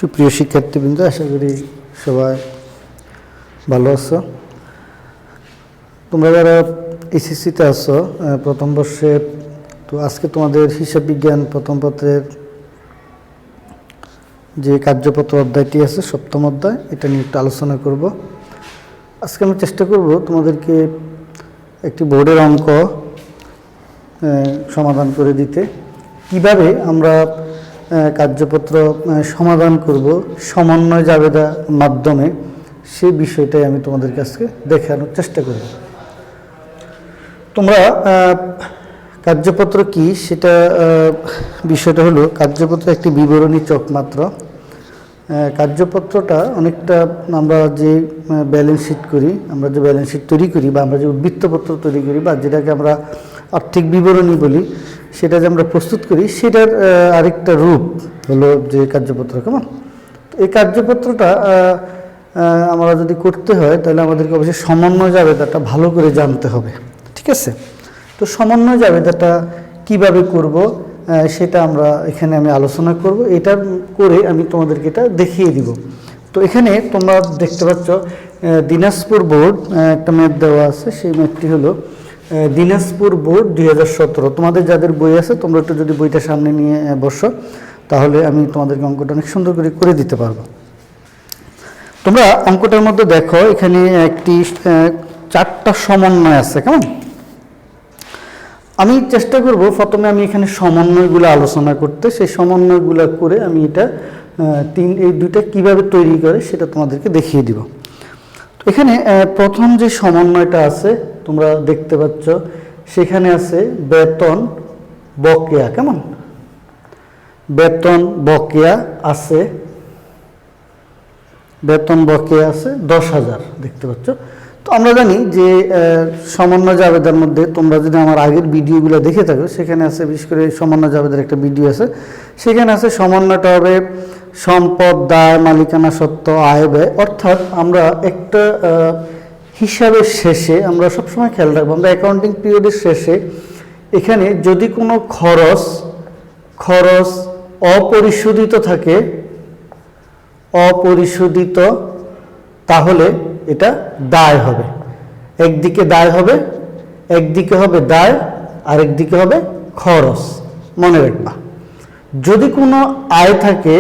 সুপ্রিয় শিক্ষার্থীবৃন্দ, আশা করি সবাই ভালো আছো। তোমরা যারা এসএসসিতে আছো প্রথম বর্ষে, তো আজকে তোমাদের হিসাব বিজ্ঞান প্রথম পত্রের যে কার্যপত্র অধ্যায়টি আছে, সপ্তম অধ্যায়, এটা নিয়ে একটু আলোচনা করব। আজকে আমি চেষ্টা করব তোমাদেরকে একটি বোর্ডের অঙ্ক সমাধান করে দিতে। কিভাবে আমরা কার্যপত্র সমাধান করব সমন্বয় জাবেদার মাধ্যমে, সেই বিষয়টাই আমি তোমাদের কাছে দেখানোর চেষ্টা করব। তোমরা কার্যপত্র কি সেটা বিষয়টা হলো, কার্যপত্র একটি বিবরণী চক মাত্র। কার্যপত্রটা অনেকটা আমরা যে ব্যালেন্স শিট করি, আমরা যে ব্যালেন্স শিট তৈরি করি, বা আমরা যে উদ্বৃত্তপত্র তৈরি করি, বা যেটাকে আমরা আর্থিক বিবরণী বলি, সেটা যে আমরা প্রস্তুত করি, সেটার আরেকটা রূপ হলো যে কার্যপত্র। কেমন? এই কার্যপত্রটা আমরা যদি করতে হয়, তাহলে আমাদেরকে অবশ্যই সমন্বয় জাবেদাটা ভালো করে জানতে হবে। ঠিক আছে? তো সমন্বয় জাবেদাটা কিভাবে করব সেটা আমরা এখানে আমি আলোচনা করব। এটা করে আমি তোমাদেরকে এটা দেখিয়ে দিব। তো এখানে তোমরা দেখতে পাচ্ছ দিনাজপুর বোর্ড একটা ম্যাথ দেওয়া আছে। সেই ম্যাথটি হলো দিনাজপুর বোর্ড 2017। তোমাদের যাদের বই আছে, তোমরা একটু যদি বইটা সামনে নিয়ে বসো, তাহলে আমি তোমাদেরকে অঙ্কটা অনেক সুন্দর করে দিতে পারবো। তোমরা অঙ্কটার মধ্যে দেখো, এখানে একটি 4টা সমন্বয় আছে। কেমন? আমি চেষ্টা করব প্রথমে আমি এখানে সমন্বয়গুলো আলোচনা করতে, সেই সমন্বয়গুলো করে আমি এটা এই দুইটা কিভাবে তৈরি করে সেটা তোমাদেরকে দেখিয়ে দিব। তো এখানে প্রথম যে সমন্বয়টা আছে তোমরা দেখতে পাচ্ছ, সেখানে আছে বেতন বকেয়া। কেমন? বেতন বকেয়া আছে, বেতন বকেয়া আছে 10,000 দেখতে পাচ্ছ। তো আমরা জানি যে সমন্বয় জাবেদার মধ্যে, তোমরা যদি আমার আগের ভিডিওগুলো দেখে থাকো, সেখানে আছে বিশেষ করে সমন্বয় জাবেদার একটা ভিডিও আছে, সেখানে আছে সমন্বয়টা হবে সম্পদ, দায়, মালিকানা সত্ত্ব, আয় ব্যয়। অর্থাৎ আমরা একটা হিসাবের শেষে আমরা সবসময় খেয়াল রাখবো, আমরা অ্যাকাউন্টিং পিরিয়ডের শেষে এখানে যদি কোনো খরচ অপরিশোধিত থাকে, অপরিশোধিত, তাহলে এটা দায় হবে। একদিকে দায় হবে, একদিকে হবে দায়, আর একদিকে হবে খরচ। মনে রাখবা, যদি কোনো আয় থাকে,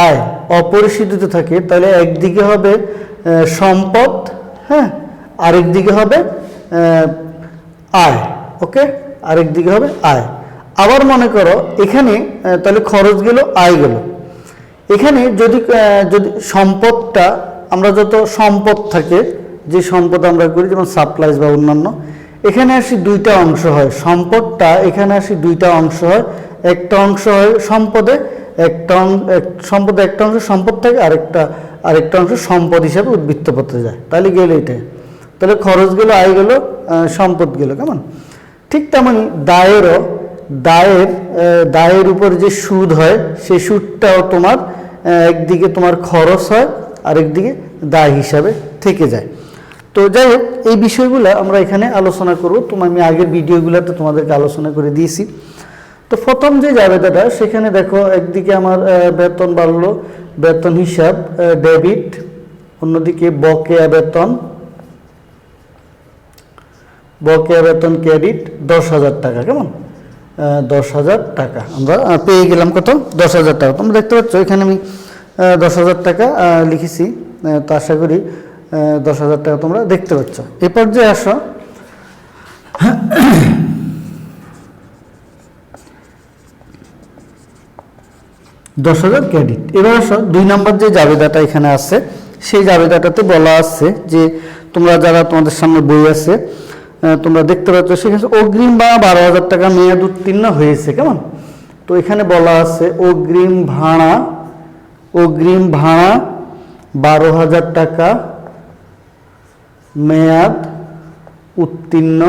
আয় অপরিশোধিত থাকে, তাহলে একদিকে হবে সম্পদ, হ্যাঁ, আরেকদিকে হবে আয়। ওকে, আরেকদিকে হবে আয়। আবার মনে করো এখানে তাহলে খরচ গেল, আয় গেল। এখানে যদি সম্পদটা, আমরা যত সম্পদ থাকে, যে সম্পদ আমরা করি, যেমন সাপ্লাইজ বা অন্যান্য, এখানে আসি দুইটা অংশ হয়। সম্পদটা এখানে আসি দুইটা অংশ হয়। একটা অংশ হয় সম্পদে, সম্পদে একটা অংশ সম্পদ থাকে, আরেকটা অংশ সম্পদ হিসাবে উদ্বৃত্তপত্রে যায়। তাহলে গেল এটা, তাহলে খরচ গেল, আয় গেল, সম্পদ গেল। কেমন? ঠিক তেমনি দায়ের উপর যে সুদ হয়, সেই সুদটাও তোমার একদিকে তোমার খরচ হয়, আরেকদিকে দায় হিসাবে থেকে যায়। তো যাই হোক, এই বিষয়গুলো আমরা এখানে আলোচনা করব। আমি আগের ভিডিওগুলোতে তোমাদেরকে আলোচনা করে দিয়েছি। তো প্রথম যে জাবেদাটা, সেখানে দেখো একদিকে আমার বেতন বাড়লো, বেতন হিসাব ডেবিট, অন্যদিকে বকেয়া বেতন ক্রেডিট 10,000 টাকা। কেমন? 10,000 টাকা আমরা পেয়ে গেলাম। কত? 10,000 টাকা। তোমরা দেখতে পাচ্ছ এখানে আমি 10,000 টাকা লিখেছি। তো আশা করি 10,000 টাকা তোমরা দেখতে পাচ্ছ। এ পর্যায়ে আসো, 10,000 ক্রেডিট। এবার আসো 2 নম্বর যে জাবেদাটা এখানে আছে, সেই জাবেদাটাতে বলা আছে যে, তোমরা যারা তোমাদের সামনে বই আছে, তোমরা দেখতে পাচ্ছ সেখানে অগ্রিম বা 12,000 টাকা মেয়াদ উত্তীর্ণ হয়েছে। কেমন? তো এখানে বলা আছে অগ্রিম ভাড়া 12,000 টাকা মেয়াদ উত্তীর্ণ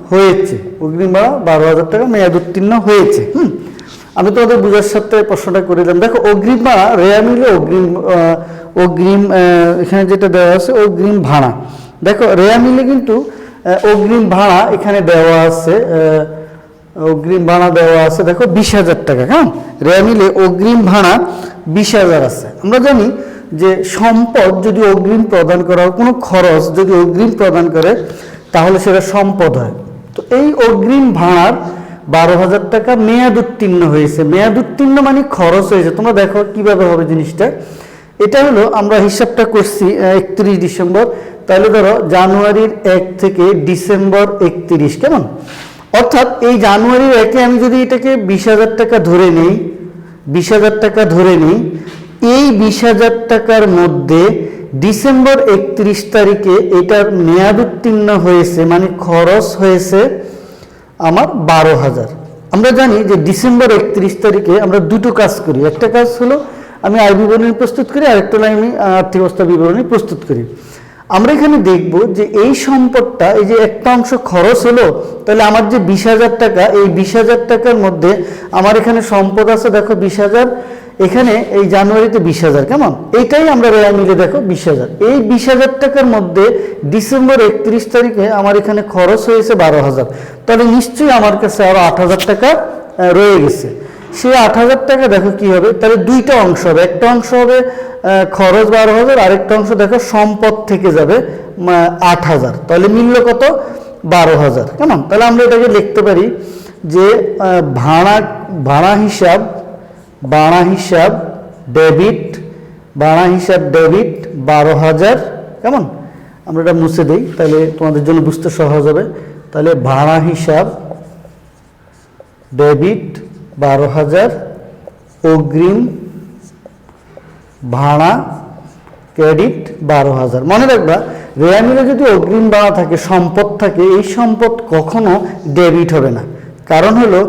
হয়েছে। অগ্রিম ভাড়া 12,000 টাকা মেয়াদ উত্তীর্ণ হয়েছে। আমি তোমাদের বুঝার সাথে প্রশ্নটা করে দিলাম। দেখো, অগ্রিম ভাড়া রেয়া মিলে অগ্রিম এখানে যেটা দেওয়া আছে অগ্রিম ভাড়া। দেখো, রেয়া মিলে কিন্তু অগ্রিম ভাড়া এখানে দেওয়া আছে অগ্রিম ভাড়া দেওয়া আছে দেখো 20,000 টাকা। হ্যাঁ, রেয়া মিলে অগ্রিম ভাড়া 20,000 আছে। আমরা জানি যে সম্পদ যদি অগ্রিম প্রদান করা হয়, কোনো খরচ যদি অগ্রিম প্রদান করে তাহলে সেটা সম্পদ হয়। তো এই অগ্রিম ভাড়ার 12,000 টাকা মেয়াদ উত্তীর্ণ হয়েছে। মেয়াদ উত্তীর্ণ মানে খরচ হয়েছে। তোমরা দেখো কিভাবে হবে জিনিসটা। এটা হলো আমরা হিসাবটা করছি 31 ডিসেম্বর, তাহলে ধরো জানুয়ারির 1 থেকে ডিসেম্বর 31, কেমন? অর্থাৎ এই জানুয়ারির 1-এ আমি যদি এটাকে 20,000 টাকা ধরে নিই, 20,000 টাকা ধরে নিই, এই 20,000 টাকার মধ্যে ডিসেম্বর 31 তারিখে এটার মেয়াদ উত্তীর্ণ হয়েছে মানে খরচ হয়েছে আমার 12,000। আমরা জানি যে ডিসেম্বর 31 তারিখে আমরা দুটো কাজ করি। একটা কাজ হলো আমি আয় বিবরণী প্রস্তুত করি, আরেকটা হলো আমি আর্থিক অবস্থা বিবরণী প্রস্তুত করি। আমরা এখানে দেখব যে এই সম্পদটা, এই যে একটা অংশ খরচ হলো, তাহলে আমার যে 20,000 টাকা, এই 20,000 টাকার মধ্যে আমার এখানে সম্পদ আছে দেখো 20,000, এখানে এই জানুয়ারিতে 20,000, কেমন? এইটাই আমরা রেয়া মিলে দেখো 20,000। এই 20,000 টাকার মধ্যে ডিসেম্বর 31 তারিখে আমার এখানে খরচ হয়েছে 12,000, তাহলে নিশ্চয়ই আমার কাছে আরো 8,000 টাকা রয়ে গেছে। সেই 8,000 টাকা দেখো কি হবে, তাহলে দুইটা অংশ হবে। একটা অংশ হবে খরচ 12,000, আরেকটা অংশ দেখো সম্পদ থেকে যাবে 8,000, তাহলে মিলল কত? 12,000, কেমন? তাহলে আমরা এটাকে লিখতে পারি যে ভাড়া হিসাব ডেবিট 12,000, কেমন? আমরা এটা মুছে দেই, তাহলে তোমাদের জন্য বুঝতে সহজ হবে। তাহলে ভাড়া হিসাব ডেবিট 12,000, অগ্রিম ভাড়া ক্রেডিট 12,000। মনে রাখবা, রেয়া মিলে যদি অগ্রিম ভাড়া থাকে, সম্পদ থাকে, এই সম্পদ কখনো ডেবিট হবে না। কারণ হলো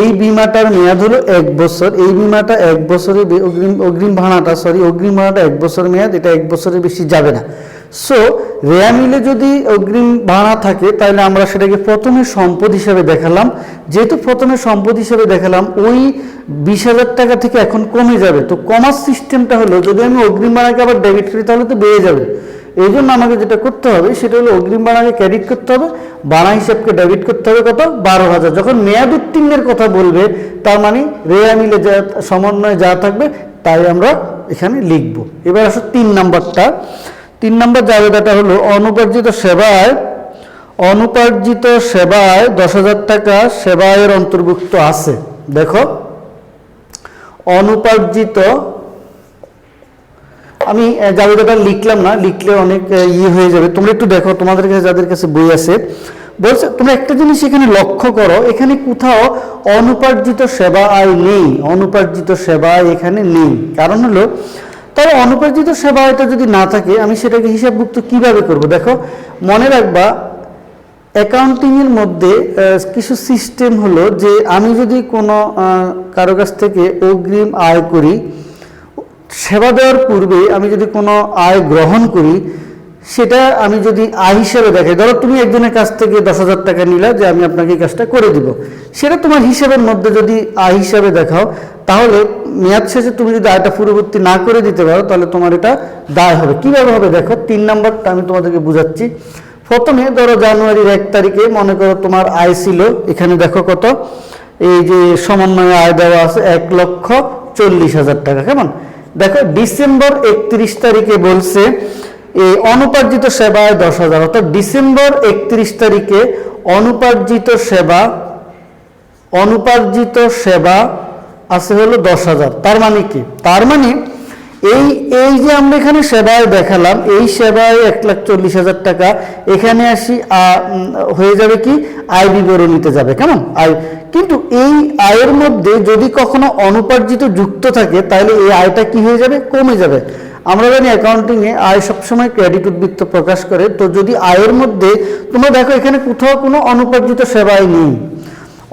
এই বিমাটার মেয়াদ হলো 1 বছর, এই বিমাটা 1 বছরের অগ্রিম ভাড়াটা 1 বছরের মেয়াদ, এটা 1 বছরের বেশি যাবে না। সো রেয়া মিলে যদি অগ্রিম ভাড়া থাকে তাহলে আমরা সেটাকে প্রথমে সম্পদ হিসাবে দেখালাম। যেহেতু প্রথমে সম্পদ হিসাবে দেখালাম, ওই 20,000 টাকা থেকে এখন কমে যাবে। তো কমার সিস্টেমটা হলো, যদি আমি অগ্রিম ভাড়াকে আবার ডেবিট করি তাহলে তো বেড়ে যাবে। এই জন্য আমাকে যেটা করতে হবে সেটা হলো অগ্রিম ভাড়াকে ক্রেডিট করতে হবে, ভাড়া হিসাবকে ডেবিট করতে হবে কত? 12,000। যখন মেয়াদ উত্তীর্ণের কথা বলবে তার মানে রেয়া মিলে যা সমন্বয় যা থাকবে তাই আমরা এখানে লিখব। এবার আসো 3 নাম্বারটা। 3 নম্বর জাবেদাটা হলো অনুপার্জিত সেবায় 10,000 টাকা সেবায়ের অন্তর্ভুক্ত আছে। দেখো অনুপার্জিত, আমি জাবেদাটা লিখলাম না, লিখলে অনেক হয়ে যাবে। তোমরা একটু দেখো, তোমাদের কাছে যাদের কাছে বই আছে, বলছে তোমরা একটা জিনিস এখানে লক্ষ্য করো, এখানে কোথাও অনুপার্জিত সেবা আয় নেই। অনুপার্জিত সেবা আয় এখানে নেই। কারণ হলো, তাহলে অনুপার্জিত সেবা আয়টা যদি না থাকে আমি সেটাকে হিসাবভুক্ত কিভাবে করব? দেখো মনে রাখবা, অ্যাকাউন্টিংয়ের মধ্যে কিছু সিস্টেম হলো যে আমি যদি কোনো কারো কাছ থেকে অগ্রিম আয় করি, সেবা দেওয়ার পূর্বে আমি যদি কোনো আয় গ্রহণ করি, সেটা আমি যদি আয় হিসাবে দেখাই, ধরো তুমি একজনের কাছ থেকে 10,000 টাকা নিলা যে আমি আপনাকে এই কাজটা করে দিব, সেটা তোমার হিসাবের মধ্যে যদি আয় হিসাবে দেখাও, তাহলে মেয়াদ শেষে তুমি যদি আয়টা পূর্ববর্তী না করে দিতে পারো তাহলে তোমার এটা দায় হবে। কিভাবে হবে দেখো, 3 নম্বরটা আমি তোমাদেরকে বুঝাচ্ছি। প্রথমে ধরো জানুয়ারির 1 তারিখে মনে করো তোমার আয় ছিল, এখানে দেখো কত, এই যে সমন্বয়ে আয় দেওয়া আছে 1,40,000 টাকা, কেমন? দেখো ডিসেম্বর 31 তারিখে বলছে এই অনুপার্জিত সেবায় 10,000, অর্থাৎ ডিসেম্বর 31 তারিখে অনুপার্জিত সেবা আছে হলো 10,000। তার মানে কি? তার মানে এই যে আমরা এখানে সেবায় দেখালাম, এই সেবায় 1,40,000 টাকা, এখানে আসি হয়ে যাবে কি আয় বিবরণীতে যাবে, কেমন? আয়। কিন্তু এই আয়ের মধ্যে যদি কখনো অনুপার্জিত যুক্ত থাকে তাহলে এই আয়টা কি হয়ে যাবে? কমে যাবে। আমরা জানি অ্যাকাউন্টিংয়ে আয় সবসময় ক্রেডিট উদ্বৃত্ত প্রকাশ করে। তো যদি আয়ের মধ্যে তোমরা দেখো এখানে কোথাও কোনো অনুপার্জিত সেবায় নেই,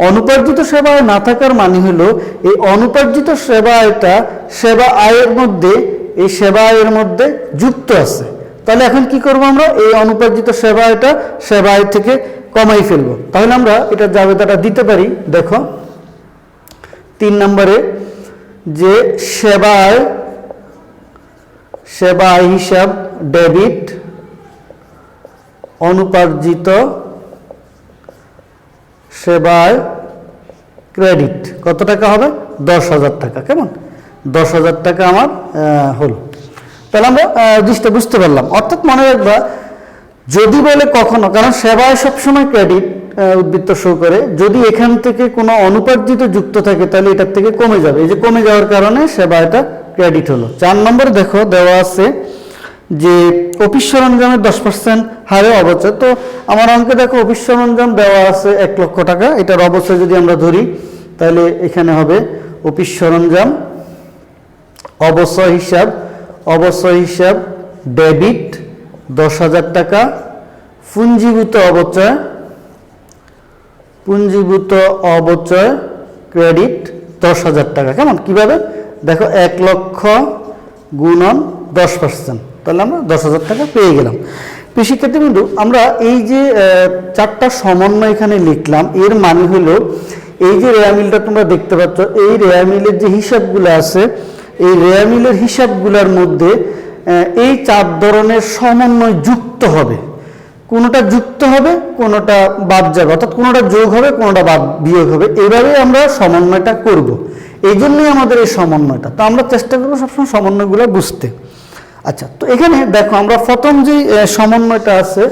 অনুপার্জিত সেবা আয় না থাকার মানে হলো এই অনুপার্জিত সেবা আয়টা সেবা আয়ের মধ্যে, এই সেবা আয়ের মধ্যে যুক্ত আছে। তাহলে এখন কি করব আমরা? এই অনুপার্জিত সেবা আয়টা সেবা আয় থেকে কমাই ফেলবো। তাহলে আমরা এটা জাবেদাটা দিতে পারি। দেখো 3 নম্বরে যে সেবা আয় হিসাব ডেবিট অনুপার্জিত সেবায় ক্রেডিট কত টাকা হবে? 10,000 টাকা। কেমন? 10,000 টাকা আমার হলো। তাহলে আমরা জিনিসটা বুঝতে পারলাম। অর্থাৎ মনে রাখবা, যদি বলে কখনো, কারণ সেবায় সবসময় ক্রেডিট উদ্বৃত্ত শো করে, যদি এখান থেকে কোনো অনুপার্জিত যুক্ত থাকে তাহলে এটার থেকে কমে যাবে। এই যে কমে যাওয়ার কারণে সেবাটা ক্রেডিট হলো। 4 নম্বর দেখো দেওয়া আছে যে অফিস সরঞ্জামের 10% হারে অবচয়। তো আমার অঙ্কে দেখো অফিস সরঞ্জাম দেওয়া আছে 1 লক্ষ টাকা, এটার অবচয় যদি আমরা ধরি তাহলে এখানে হবে অফিস সরঞ্জাম অবচয় হিসাব ডেবিট 10,000 টাকা, পুঞ্জীভূত অবচয় ক্রেডিট 10,000 টাকা। কেমন? কিভাবে দেখো, 1 লক্ষ গুণন 10%, তাহলে আমরা 10,000 টাকা পেয়ে গেলাম। প্রিয় শিক্ষার্থী বিন্দু, আমরা এই যে 4টা সমন্বয় এখানে লিখলাম, এর মানে হলো এই যে রেয়া মিলটা তোমরা দেখতে পাচ্ছ, এই রেয়া মিলের যে হিসাবগুলো আছে, এই রেয়া মিলের হিসাবগুলোর মধ্যে এই 4 ধরনের সমন্বয় যুক্ত হবে। কোনোটা যুক্ত হবে, কোনোটা বাদ যাবে, অর্থাৎ কোনোটা যোগ হবে, কোনোটা বিয়োগ হবে। এইভাবেই আমরা সমন্বয়টা করব। এই জন্যই আমাদের এই সমন্বয়টা। তো আমরা চেষ্টা করবো সবসময় সমন্বয়গুলো বুঝতে। আচ্ছা, তো এখানে দেখো আমরা প্রথম যে সমন্বয়টা আছে,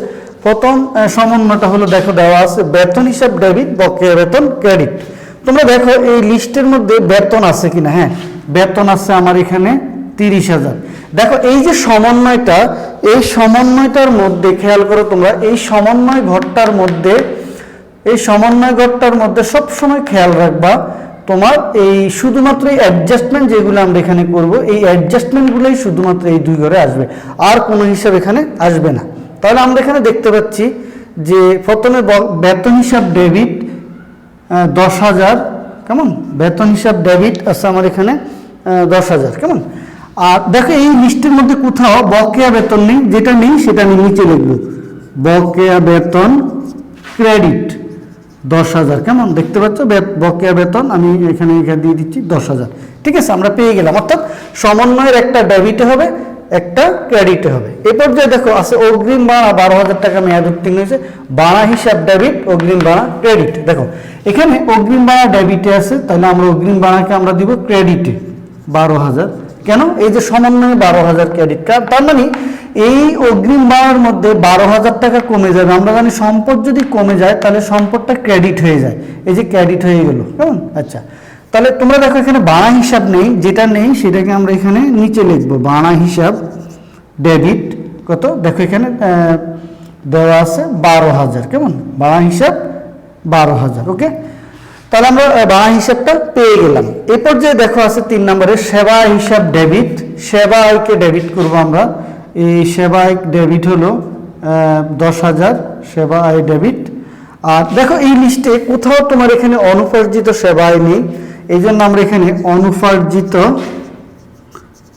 প্রথম সমন্বয়টা হলো দেখো দেওয়া আছে বেতন হিসাব ডেবিট, বকেয়া বেতন ক্রেডিট। তোমরা দেখো এই লিস্টের মধ্যে বেতন আছে কিনা। হ্যাঁ, বেতন আছে আমার এখানে 30,000। দেখো এই যে সমন্বয়টা, এই সমন্বয়টার মধ্যে খেয়াল করো তোমরা, এই সমন্বয় ঘরটার মধ্যে সবসময় খেয়াল রাখবা তোমার এই শুধুমাত্র এই অ্যাডজাস্টমেন্ট যেগুলো আমরা এখানে করব, এই অ্যাডজাস্টমেন্টগুলোই শুধুমাত্র এই 2 ঘরে আসবে, আর কোনো হিসাব এখানে আসবে না। তাহলে আমরা এখানে দেখতে পাচ্ছি যে প্রথমে বেতন হিসাব ডেবিট 10,000। কেমন? বেতন হিসাব ডেবিট আছে আমার এখানে 10,000। কেমন? আর দেখো এই লিস্টের মধ্যে কোথাও বকেয়া বেতন নেই, যেটা নেই সেটা আমি নিচে লিখব, বকেয়া বেতন ক্রেডিট 10,000। কেমন? দেখতে পাচ্ছ বকেয়া বেতন আমি এখানে দিয়ে দিচ্ছি 10,000। ঠিক আছে, আমরা পেয়ে গেলাম। অর্থাৎ সমন্বয়ের একটা ডেবিটে হবে, একটা ক্রেডিটে হবে। এই পর্যায়ে দেখো আছে অগ্রিম ভাড়া 12,000 টাকা মেয়াদ উত্তীর্ণ হয়েছে, ভাড়া হিসাব ডেবিট, অগ্রিম ভাড়া ক্রেডিট। দেখো এখানে অগ্রিম ভাড়া ডেবিটে আছে, তাহলে আমরা অগ্রিম ভাড়াকে আমরা দিব ক্রেডিটে 12,000। কেন? এই যে সমন্বয়ে 12,000 ক্রেডিট কার্ড, তার মানে এই অগ্রিম ভাড়ার মধ্যে 12,000 টাকা কমে যাবে। আমরা জানি সম্পদ যদি কমে যায় তাহলে সম্পদটা ক্রেডিট হয়ে যায়, এই যে ক্রেডিট হয়ে গেল। কেমন? আচ্ছা, তাহলে তোমরা দেখো এখানে ভাড়া হিসাব নেই, যেটা নেই সেটাকে আমরা এখানে নিচে লিখবো, ভাড়া হিসাব ডেবিট কত, দেখো এখানে দেওয়া আছে 12,000। কেমন? ভাড়া হিসাব 12,000। ওকে, তাহলে আমরা ভাড়া হিসাবটা পেয়ে গেলাম। এই পর্যায়ে দেখো আছে 3 নম্বরে সেবা হিসাব ডেবিট, সেবা আয়কে ডেবিট করব আমরা। এই সেবা আয় ডেবিট হলো 10,000, সেবা আয় ডেবিট। আর দেখো এই লিস্টে কোথাও তোমার এখানে অনুপার্জিত সেবা আয় নেই, এই জন্য আমরা এখানে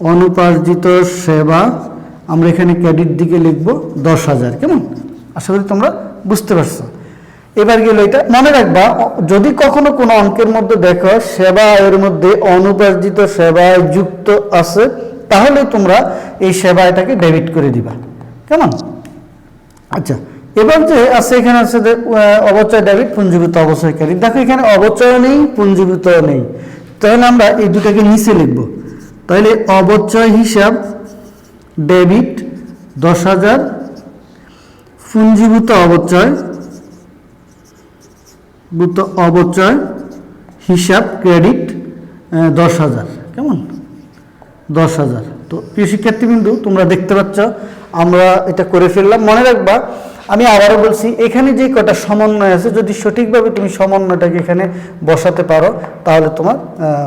অনুপার্জিত সেবা আমরা এখানে ক্রেডিট দিকে লিখবো 10,000। কেমন? আশা করি তোমরা বুঝতে পারছো। এবার গেল এটা মনে রাখবা, যদি কখনো কোনো অঙ্কের মধ্যে দেখো সেবা আয়ের মধ্যে অনুপার্জিত সেবা আয় যুক্ত আছে, তাহলে তোমরা এই সেবা আয়টাকে ডেবিট করে দিবা। কেমন? আচ্ছা, এবার যে আছে এখানে আছে অবচয় ডেবিট, পুঞ্জীভূত অবচয় ক্রেডিট। দেখো এখানে অবচয় নেই, পুঞ্জীভূত নেই, তাহলে আমরা এই দুটাকে নিচে লিখবো। তাহলে অবচয় হিসাব ডেবিট 10,000, পুঞ্জীভূত অবচয় হিসাব ক্রেডিট 10,000। কেমন? 10,000। তো প্রিয় শিক্ষার্থীবৃন্দু, তোমরা দেখতে পাচ্ছ আমরা এটা করে ফেললাম। মনে রাখবা, আমি আবারও বলছি, এখানে যে কটা সমন্বয় আছে, যদি সঠিকভাবে তুমি সমন্বয়টাকে এখানে বসাতে পারো তাহলে তোমার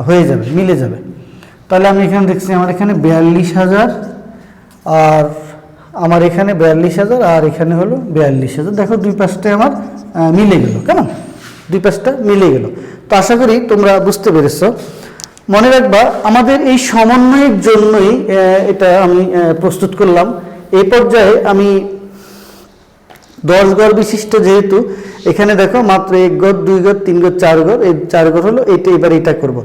হয়ে যাবে, মিলে যাবে। তাহলে আমি এখানে দেখছি আমার এখানে 42,000, আর আমার এখানে 42,000, আর এখানে হলো 42,000। দেখো 2 পাশটায় আমার মিলে গেল। কেমন? 2 পাশটা মিলে গেল। তো আশা করি তোমরা বুঝতে পেরেছ। মনে রাখবা, আমাদের এই সমন্বয়ের জন্যই এটা আমি প্রস্তুত করলাম। এই পর্যায়ে আমি 10 ঘর বিশিষ্ট, যেহেতু এখানে দেখো মাত্র 1 ঘর, 2 ঘর, 3 ঘর, 4 ঘর, এই 4 ঘর হলো এইটা। এবার এটা করব।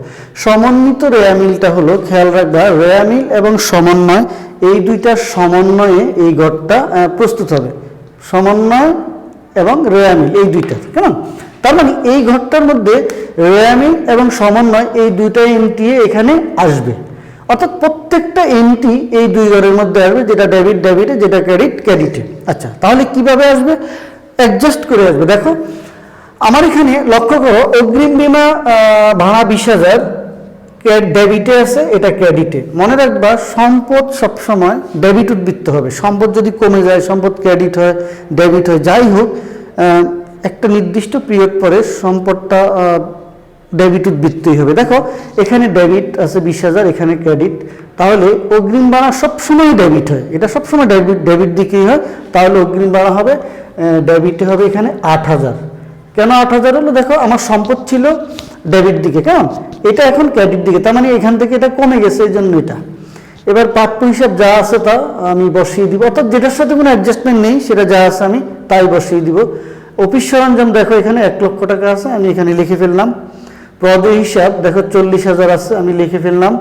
সমন্বিত রেয়া মিলটা হলো, খেয়াল রাখবা, রেয়া মিল এবং সমন্বয়, এই দুইটার সমন্বয়ে এই ঘরটা প্রস্তুত হবে। সমন্বয় এবং রেয়া মিল এই দুইটার। কেমন? তার মানে এই ঘরটার মধ্যে রেয়ামিং এবং সমন্বয় এই দুইটা এন্ট্রি এখানে আসবে, অর্থাৎ প্রত্যেকটা এন্ট্রি এই দুই ঘরের মধ্যে আসবে, যেটা ডেবিট ডেবিটে, যেটা ক্রেডিট ক্রেডিটে। আচ্ছা, তাহলে কিভাবে আসবে? অ্যাডজাস্ট করে আসবে। দেখো আমার এখানে লক্ষ্য করো, অগ্রিম বীমা ভাড়া 20,000 ডেবিটে আছে, এটা ক্রেডিটে। মনে রাখবা সম্পদ সবসময় ডেবিট উদ্বৃত্ত হবে। সম্পদ যদি কমে যায়, সম্পদ ক্রেডিট হয়, ডেবিট হয়, যাই হোক একটা নির্দিষ্ট পিরিয়ড পরে সম্পদটা ডেবিট উদ্বৃত্তই হবে। দেখো এখানে ডেবিট আছে 20,000, এখানে ক্রেডিট, তাহলে অগ্রিম ভাড়া সবসময় ডেবিট হয়, এটা সবসময় ডেবিট দিকেই হয়। তাহলে অগ্রিম ভাড়া হবে ডেবিটে হবে এখানে 8,000। কেন 8,000 হলো? দেখো আমার সম্পদ ছিল ডেবিট দিকে, কেমন, এটা এখন ক্রেডিট দিকে, তার মানে এখান থেকে এটা কমে গেছে, এই জন্য এটা। এবার প্রাপ্য হিসাব যা আছে তা আমি বসিয়ে দিব, অর্থাৎ যেটার সাথে কোনো অ্যাডজাস্টমেন্ট নেই সেটা যা আছে আমি তাই বসিয়ে দিব। অফিস সরঞ্জাম দেখো এখানে 1 লক্ষ টাকা আছে, আমি এখানে লিখে ফেললাম। প্রদেয় হিসাব দেখো 40,000 আছে, আমি লিখে ফেললাম।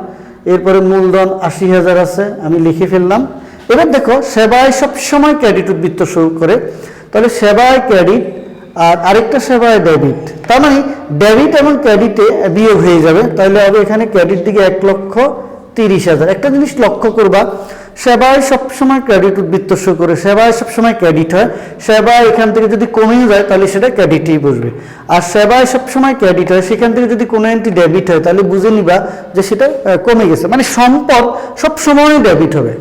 এরপরে মূলধন 80,000 আছে, আমি লিখে ফেললাম। এবার দেখো সেবায় সবসময় ক্রেডিট উদ্বৃত্ত শুরু করে, তাহলে সেবায় ক্রেডিট আর আরেকটা সেবায় ডেবিট, তার মানে ডেবিট এবং ক্রেডিটে বিয়োগ হয়ে যাবে। তাহলে হবে এখানে ক্রেডিট দিকে 1,30,000। একটা জিনিস লক্ষ্য করবা, সেবায় সবসময় ক্রেডিট উদ্বৃত্ত শো করে, সেবায় সবসময় ক্রেডিট হয়। সেবায় এখান থেকে যদি কমে যায় তাহলে সেটা ক্রেডিটেই বসবে, আর সেবায় সবসময় ক্রেডিট হয়, সেখান থেকে যদি কোনো এন্ট্রি ডেবিট হয় তাহলে বুঝে নিবা যে সেটা কমে গেছে, মানে সম্পদ সবসময় ডেবিট হবে।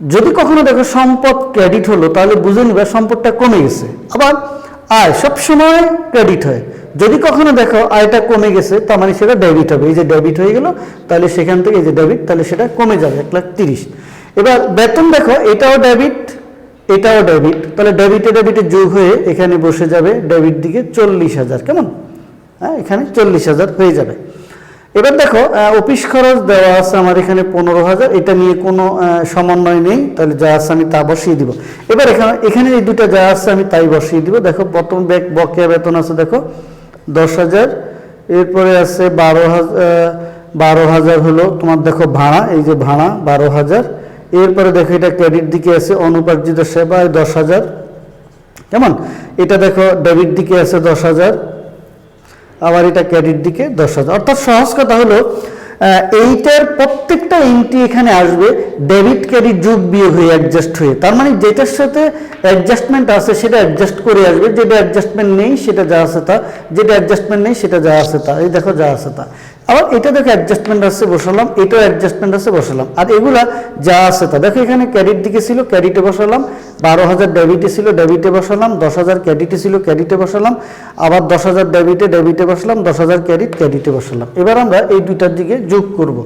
যদি কখনো দেখো সম্পদ ক্রেডিট হলো তাহলে বুঝে নিবা সম্পদটা কমে গেছে। আবার আয় সবসময় ক্রেডিট হয়, যদি কখনো দেখো আয়টা কমে গেছে তার মানে সেটা ডেবিট হবে। এই যে ডেবিট হয়ে গেল, তাহলে সেখান থেকে এই যে ডেবিট, তাহলে সেটা কমে যাবে 1,30,000। এবার বেতন দেখো এটাও ডেবিট, এটাও ডেবিট, তাহলে ডেবিটে ডেবিটে যোগ হয়ে এখানে বসে যাবে ডেবিট দিকে 40,000, কেমন, হ্যাঁ এখানে 40,000 হয়ে যাবে। এবার দেখো অফিস খরচ দেওয়া আছে আমার এখানে 15,000, এটা নিয়ে কোনো সমন্বয় নেই, তাহলে যা আছে আমি তা বসিয়ে দিব। এবার এখানে এই দুটো যা আছে আমি তাই বসিয়ে দিব। দেখো প্রথম বকেয়া বেতন আছে দেখো 10,000, এরপরে আছে 12,000 হলো তোমার দেখো ভাড়া, এই যে ভাড়া 12,000। এরপরে দেখো এটা ক্রেডিট দিকে আছে অনুপার্জিত সেবায় 10,000, কেমন, এটা দেখো ডেবিট দিকে আছে 10,000, আবার এটা ক্রেডিট দিকে 10,000। অর্থাৎ সহজ কথা হলো এইটার প্রত্যেকটা এন্ট্রি এখানে আসবে ডেবিট ক্রেডিট যোগ বিয়োগ হয়ে অ্যাডজাস্ট হয়ে, তার মানে যেটার সাথে অ্যাডজাস্টমেন্ট আছে সেটা অ্যাডজাস্ট করে আসবে, যেটা অ্যাডজাস্টমেন্ট নেই সেটা যা আছে তা, যেটা অ্যাডজাস্টমেন্ট নেই সেটা যা আছে তা। এই দেখো যা আছে তা। আবার এটা দেখো অ্যাডজাস্টমেন্ট আছে বসালাম, এটাও অ্যাডজাস্টমেন্ট আছে বসালাম, আর এগুলা যা আছে তা। দেখো এখানে ক্রেডিট দিকে ছিল, ক্রেডিটে বসালাম, 12,000 ডেবিটে ছিল, ডেবিটে বসালাম, 10,000 ক্রেডিটে ছিল, ক্রেডিটে বসালাম, আবার 10,000 ডেবিটে বসালাম, 10,000 ক্রেডিটে বসালাম। এবার আমরা এই দুইটার দিকে যোগ করব,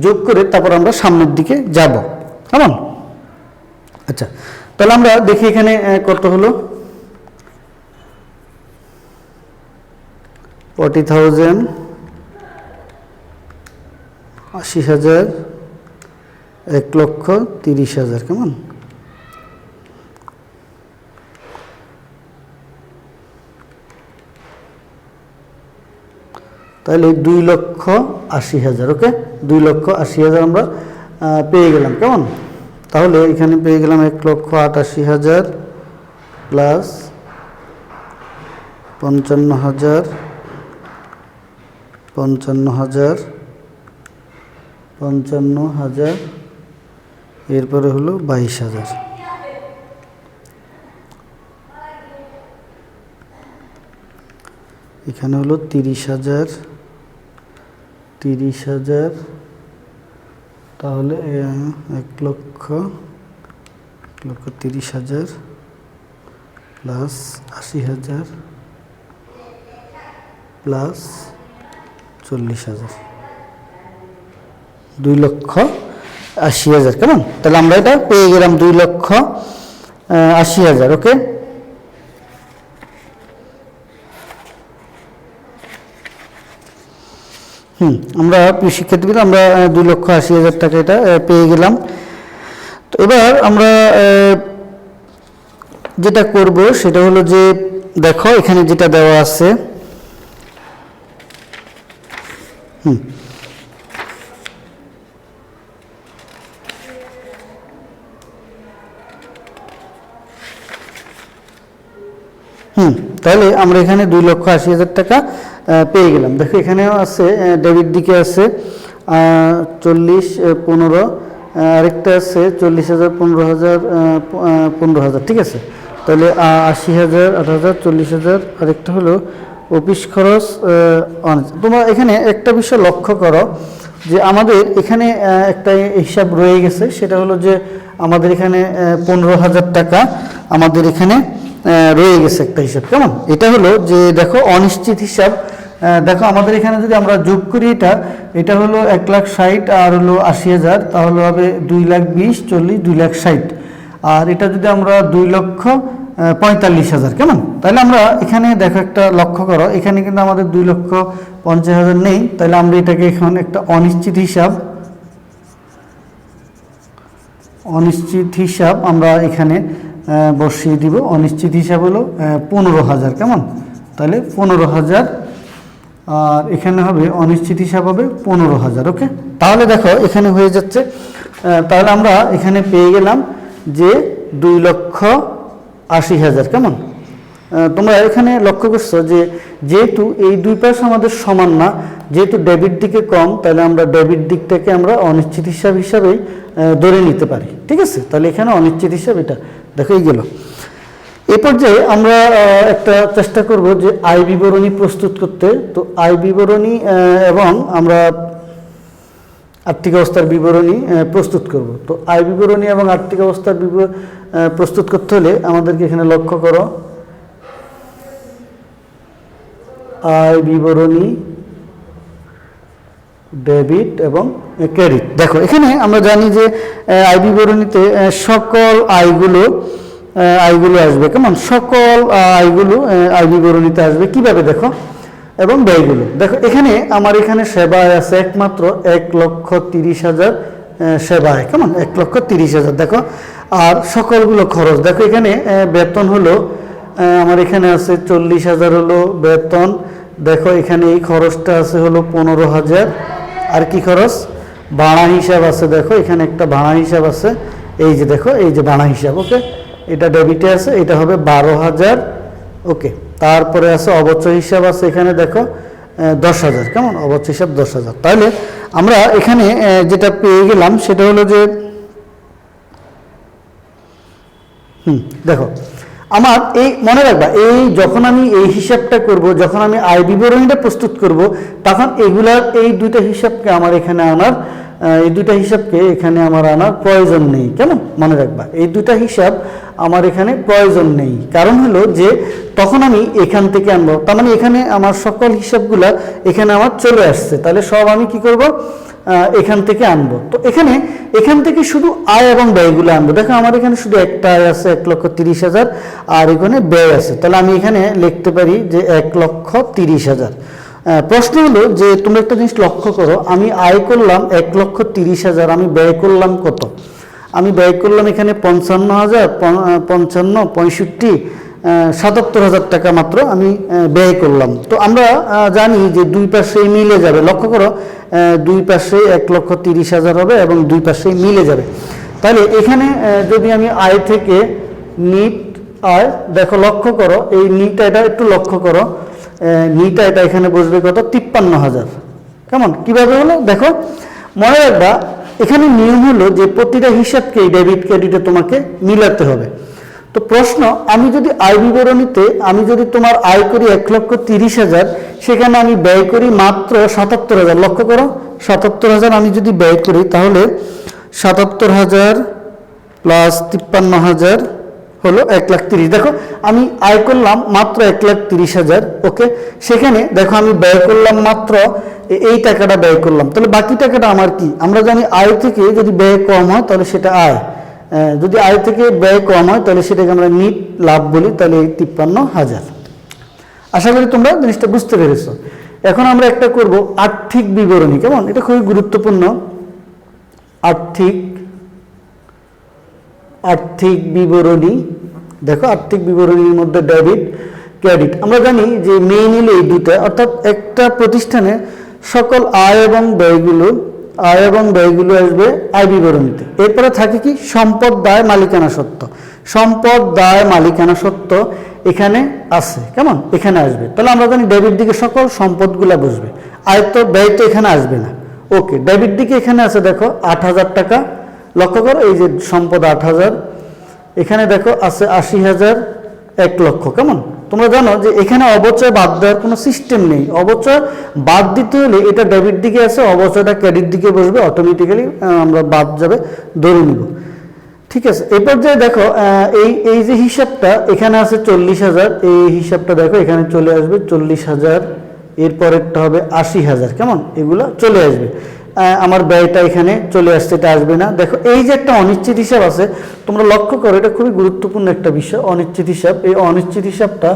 যোগ করে তারপর আমরা সামনের দিকে যাব, কেমন। আচ্ছা, তাহলে আমরা দেখি এখানে কত হলো, 40,000, 80,000, 1,30,000, কেমন। তাহলে 2,80,000, ওকে, 2,80,000 আমরা পেয়ে গেলাম, কেমন। তাহলে এখানে পেয়ে গেলাম 1,88,000 প্লাস 55,000, 55,000, এরপরে হলো 22,000। এখানে হলো 30,000, তাহলে 1,30,000 প্লাস 80,000 প্লাস 40,000, 2,80,000, কেমন। তাহলে আমরা এটা পেয়ে গেলাম 2,80,000, ওকে। আমরা শিক্ষার্থীরা আমরা 2,80,000 টাকা এটা পেয়ে গেলাম। তো এবার আমরা যেটা করব সেটা হলো যে দেখো এখানে যেটা দেওয়া আছে, তাহলে আমরা এখানে 2,80,000 টাকা পেয়ে গেলাম। দেখো এখানেও আছে ডেবিট দিকে আছে 40, 15, আরেকটা আছে 40,000, 15,000, 15,000, ঠিক আছে। তাহলে 80,000, 8,000, 40,000, আরেকটা হলো অফিস খরচ। তোমরা এখানে একটা বিষয় লক্ষ্য করো যে আমাদের এখানে একটা হিসাব রয়ে গেছে, সেটা হলো যে আমাদের এখানে 15,000 টাকা আমাদের এখানে রয়ে গেছে একটা হিসাব। কেমন? এটা হলো যে দেখো অনিশ্চিত হিসাব। দেখো আমাদের এখানে যদি আমরা যোগ করি এটা হলো 1,60,000 আর হলো 80,000, তাহলে হবে 2,20,000, 40, 2,60,000। আর এটা যদি আমরা 2,45,000, কেমন? তাহলে আমরা এখানে দেখো একটা লক্ষ্য করো, এখানে কিন্তু আমাদের 2,50,000 নেই। তাহলে আমরা এটাকে এখন একটা অনিশ্চিত হিসাব আমরা এখানে বসিয়ে দিব। অনিশ্চিত হিসাব হলো 15,000, কেমন? তাহলে 15,000, আর এখানে হবে অনিশ্চিত হিসাব হবে 15,000। ওকে, তাহলে দেখো এখানে হয়ে যাচ্ছে। তাহলে আমরা এখানে পেয়ে গেলাম যে 2,80,000, কেমন? তোমরা এখানে লক্ষ্য করছো যে যেহেতু এই দুই পাশ আমাদের সমান না, যেহেতু ডেবিট দিকে কম, তাহলে আমরা ডেবিট দিকটাকে আমরা অনিশ্চিত হিসাব হিসাবেই ধরে নিতে পারি, ঠিক আছে। তাহলে এখানে অনিশ্চিত হিসাব এটা দেখো এই গেল। এ পর্যায়ে আমরা একটা চেষ্টা করব যে আয় বিবরণী প্রস্তুত করতে। তো আয় বিবরণী এবং আমরা আর্থিক অবস্থার বিবরণী প্রস্তুত করব। তো আয় বিবরণী এবং আর্থিক অবস্থার প্রস্তুত করতে হলে আমাদেরকে এখানে লক্ষ্য করো আয় বিবরণী, ডেবিট এবং ক্রেডিট। দেখো এখানে আমরা জানি যে আয় বিবরণীতে সকল আয়গুলো আসবে, কেমন? সকল আয়গুলো আয় বিবরণীতে আসবে। কিভাবে দেখো, এবং ব্যয়গুলো দেখো। এখানে আমার এখানে সেবা আয় আছে একমাত্র 1,30,000 সেবা আয়, কেমন? 1,30,000 দেখো। আর সকলগুলো খরচ দেখো, এখানে বেতন হলো আমার এখানে আছে 40,000 হলো বেতন। দেখো এখানে এই খরচটা আছে হলো 15,000। আর কি খরচ? ভাড়া হিসাব আছে। দেখো এখানে একটা ভাড়া হিসাব আছে, এই যে দেখো এই যে ভাড়া হিসাব। ওকে, এটা ডেবিটে আছে, এটা হবে 12,000। ওকে, তারপরে আছে অবচয় হিসাব আছে এখানে দেখো 10,000, কেমন? অবচয় হিসাব 10,000। তাহলে আমরা এখানে যেটা পেয়ে গেলাম সেটা হলো যে দেখো আমার এই মনে রাখবা, এই যখন আমি এই হিসাবটা করব, যখন আমি আয় বিবরণীটা প্রস্তুত করব, তখন এই দুইটা হিসাবকে আমার এখানে আনার প্রয়োজন নেই, কেমন? মনে রাখবা এই দুইটা হিসাব আমার এখানে প্রয়োজন নেই। কারণ হলো যে তখন আমি এখান থেকে আনবো, তার মানে এখানে আমার সকল হিসাবগুলা এখানে আমার চলে আসছে। তাহলে সব আমি কি করব? এখান থেকে আনবো। তো এখান থেকে শুধু আয় এবং ব্যয়গুলো আনবো। দেখো আমার এখানে শুধু একটা আয় আছে 1,30,000, আর এখানে ব্যয় আছে। তাহলে আমি এখানে লিখতে পারি যে 1,30,000। প্রশ্ন হলো যে তোমরা একটা জিনিস লক্ষ্য করো, আমি আয় করলাম 1,30,000, আমি ব্যয় করলাম কত? আমি ব্যয় করলাম এখানে 55,000, 55, 65, 77,000 টাকা মাত্র আমি ব্যয় করলাম। তো আমরা জানি যে দুই পাশেই মিলে যাবে। লক্ষ্য করো দুই পাশেই 1,30,000 হবে এবং দুই পাশেই মিলে যাবে। তাহলে এখানে যদি আমি আয় থেকে নিট আয়, দেখো লক্ষ্য করো এই নিটটা, এটা একটু লক্ষ্য করো, নিটা এটা এখানে বসবে কত? 53,000, কেমন? কিভাবে হলো দেখো, মনে রাখবা এখানে নিয়ম হলো যে প্রতিটা হিসাবকে ডেবিট ক্রেডিটে তোমাকে মিলাতে হবে। তো প্রশ্ন, আমি যদি আয় বিবরণীতে আমি যদি তোমার আয় করি 1,30,000, সেখানে আমি ব্যয় করি মাত্র 77,000। লক্ষ্য করো 77,000 আমি যদি ব্যয় করি, তাহলে 77,000 প্লাস 53,000 হলো 1,30,000। দেখো আমি আয় করলাম মাত্র 1,30,000। ওকে, সেখানে দেখো আমি ব্যয় করলাম মাত্র এই টাকাটা ব্যয় করলাম। তাহলে বাকি টাকাটা আমার কি? আমরা জানি আয় থেকে যদি ব্যয় কম হয় তাহলে সেটা আয়, যদি আয় থেকে ব্যয় কম হয় তাহলে সেটাকে আমরা নিট লাভ বলি। তাহলে 53,000। আশা করি তোমরা জিনিসটা বুঝতে পেরেছো। এখন আমরা একটা করব আর্থিক বিবরণী, কেমন? এটা খুবই গুরুত্বপূর্ণ। আর্থিক বিবরণী। দেখো আর্থিক বিবরণীর মধ্যে ডেবিট ক্রেডিট, আমরা জানি যে মেইন হলো এই দুটা, অর্থাৎ একটা প্রতিষ্ঠানে সকল আয় এবং ব্যয়গুলো আসবে আয় বিবরণীতে। এরপরে থাকে কি? সম্পদ, দায়, মালিকানা সত্ত্ব। সম্পদ, দায়, মালিকানা সত্ত্ব এখানে আছে, কেমন, এখানে আসবে। তাহলে আমরা জানি ডেবিট দিকে সকল সম্পদগুলো বসবে, আয়ত ব্যয় তো এখানে আসবে না। ওকে, ডেবিট দিকে এখানে আছে দেখো 8,000 টাকা, লক্ষ্য করো এই যে সম্পদ 8,000, এখানে দেখো আছে 80,000, 1 লক্ষ, কেমন। তোমরা জানো যে এখানে অবচয় বাদ দেওয়ার কোনো সিস্টেম নেই, অবচয় বাদ দিতে হলে এটা ডেবিট দিকে আছে, অবচয়টা ক্রেডিট দিকে বসবে, অটোমেটিক্যালি আমরা বাদ যাবে ধরে নিব, ঠিক আছে। এই পর্যায়ে দেখো এই যে হিসাবটা এখানে আছে 40,000, এই হিসাবটা দেখো এখানে চলে আসবে 40,000, এরপরেরটা হবে 80,000, কেমন, এগুলো চলে আসবে। আমার ব্যয়টা এখানে চলে আসছে, এটা আসবে না। দেখো এই যে একটা অনিশ্চিত হিসাব আছে, তোমরা লক্ষ্য করো, এটা খুবই গুরুত্বপূর্ণ একটা বিষয়, অনিশ্চিত হিসাব। এই অনিশ্চিত হিসাবটা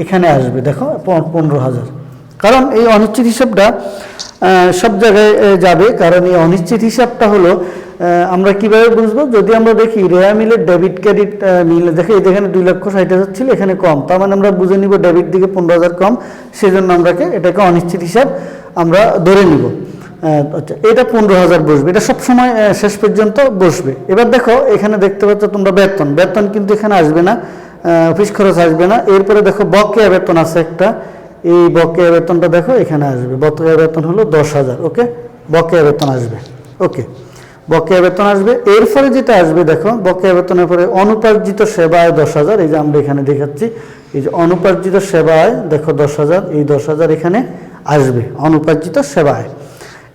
এখানে আসবে, দেখো 15,000, কারণ এই অনিশ্চিত হিসাবটা সব জায়গায় যাবে, কারণ এই অনিশ্চিত হিসাবটা হলো আমরা কিভাবে বুঝবো, যদি আমরা দেখি রেয়া মিলের ডেবিট ক্রেডিট মিলে দেখে এখানে 2,60,000 ছিল, এখানে কম, তার মানে আমরা বুঝে নিব ডেবিট দিকে 15,000 কম, সেজন্য এটাকে অনিশ্চিত হিসাব আমরা ধরে নিব। আচ্ছা, এটা 15,000 বসবে, এটা সবসময় শেষ পর্যন্ত বসবে। এবার দেখো এখানে দেখতে পাচ্ছ তোমরা বেতন, বেতন কিন্তু এখানে আসবে না, অফিস খরচ আসবে না। এরপরে দেখো বকেয়া বেতন আছে একটা, এই বকেয়া বেতনটা দেখো এখানে আসবে, বকেয়া বেতন হলো 10,000, ওকে, বকেয়া বেতন আসবে, ওকে, বকেয়া বেতন আসবে। এরপরে যেটা আসবে দেখো বকেয়া বেতনের পরে অনুপার্জিত সেবায় 10,000, এই যে আমরা এখানে দেখাচ্ছি, এই যে অনুপার্জিত সেবায় দেখো 10,000, এই 10,000 এখানে আসবে অনুপার্জিত সেবায়।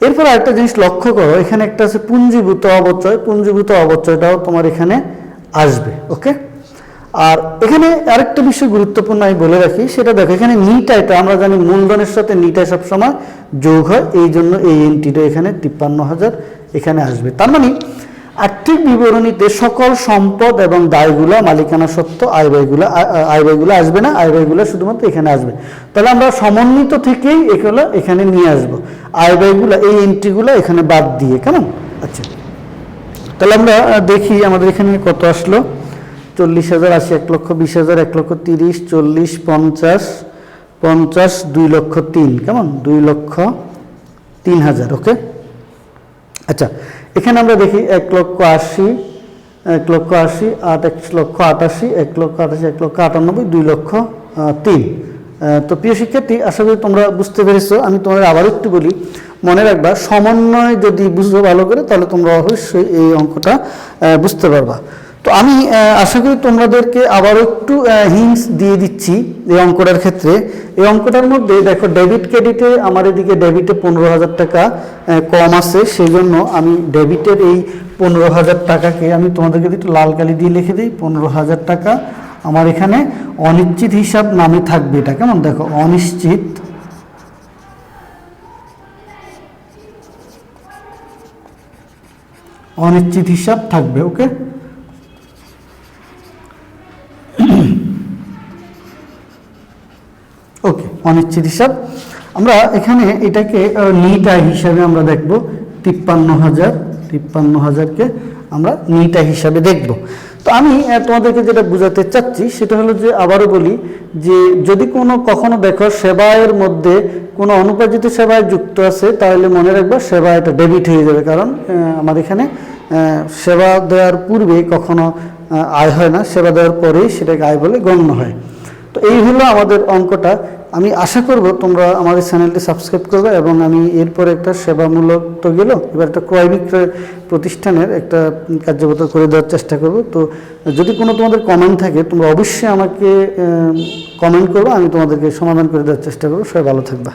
এরপর আরেকটা জিনিস লক্ষ্য করো, এখানে একটা আছে পুঞ্জীভূত অবচয়, পুঞ্জীভূত অবচয়টাও তোমার এখানে আসবে, ওকে। আর এখানে আরেকটা বিষয় গুরুত্বপূর্ণ আমি বলে রাখি, সেটা দেখো এখানে নিটাইটা আমরা জানি মূলধনের সাথে নিটাই সবসময় যোগ হয়, এই জন্য এই এন্ট্রিটা এখানে 53,000 এখানে আসবে। তার মানে আর্থিক বিবরণীতে সকল সম্পদ এবং দায়গুলো, মালিকানা সত্ত্ব, আয় ব্যয়গুলো আসবে না, আয় ব্যয়গুলো শুধুমাত্র এখানে আসবে। তাহলে আমরা সমন্বিত থেকেই এগুলো এখানে নিয়ে আসবো, আয় ব্যয়গুলো এই এন্ট্রিগুলো এখানে বাদ দিয়ে, কেমন। আচ্ছা, তাহলে আমরা দেখি আমাদের এখানে কত আসলো, 40,000, 80, 1,20,000, 1,30,000, 40, 50, 50, 2,03,000, কেমন, 2,03,000, ওকে। আচ্ছা, এখানে আমরা দেখি 1,80,000, 1,80,000, 1,88,000, 1,88,000, 1,98,000, 2,03,000। তো প্রিয় শিক্ষার্থী, আশা করি তোমরা বুঝতে পেরেছো। আমি তোমাদের আবার একটু বলি, মনে রাখবা সমন্বয় যদি বুঝবো ভালো করে, তাহলে তোমরা অবশ্যই এই অঙ্কটা বুঝতে পারবা। তো আমি আশা করি তোমাদেরকে আবার একটু হিন্টস দিয়ে দিচ্ছি এই অঙ্কটার ক্ষেত্রে। এই অঙ্কটার মধ্যে দেখো ডেবিট ক্রেডিটে আমার এদিকে ডেবিটে 15,000 টাকা কম আছে, সেই জন্য আমি ডেবিটের এই 15,000 টাকাকে আমি তোমাদেরকে একটু লাল কালি দিয়ে লিখে দিই, 15,000 টাকা আমার এখানে অনিশ্চিত হিসাব নামে থাকবে, এটা কেমন, দেখো অনিশ্চিত হিসাব থাকবে, ওকে। ওকে, অনিশ্চিত হিসাব আমরা এখানে এটাকে নিট আয় হিসাবে আমরা দেখব, 53,000কে আমরা নিট আয় হিসাবে দেখব। তো আমি তোমাদেরকে যেটা বোঝাতে চাচ্ছি সেটা হলো যে, আবারও বলি যে যদি কখনো দেখো সেবায়ের মধ্যে কোনো অনুপার্জিত সেবায় যুক্ত আছে, তাহলে মনে রাখবা সেবা এটা ডেবিট হয়ে যাবে, কারণ আমার এখানে সেবা দেওয়ার পূর্বে কখনো আয় হয় না, সেবা দেওয়ার পরেই সেটাকে আয় বলে গণ্য হয়। তো এই হলো আমাদের অঙ্কটা। আমি আশা করব তোমরা আমাদের চ্যানেলটি সাবস্ক্রাইব করবে, এবং আমি এরপরে একটা সেবামূলক তো গেল, এবার একটা ক্রয় বিক্রয় প্রতিষ্ঠানের একটা কার্যকর করে দেওয়ার চেষ্টা করব। তো যদি কোনো তোমাদের কমেন্ট থাকে তোমরা অবশ্যই আমাকে কমেন্ট করবে, আমি তোমাদেরকে সমাধান করে দেওয়ার চেষ্টা করবো। সবাই ভালো থাকবা।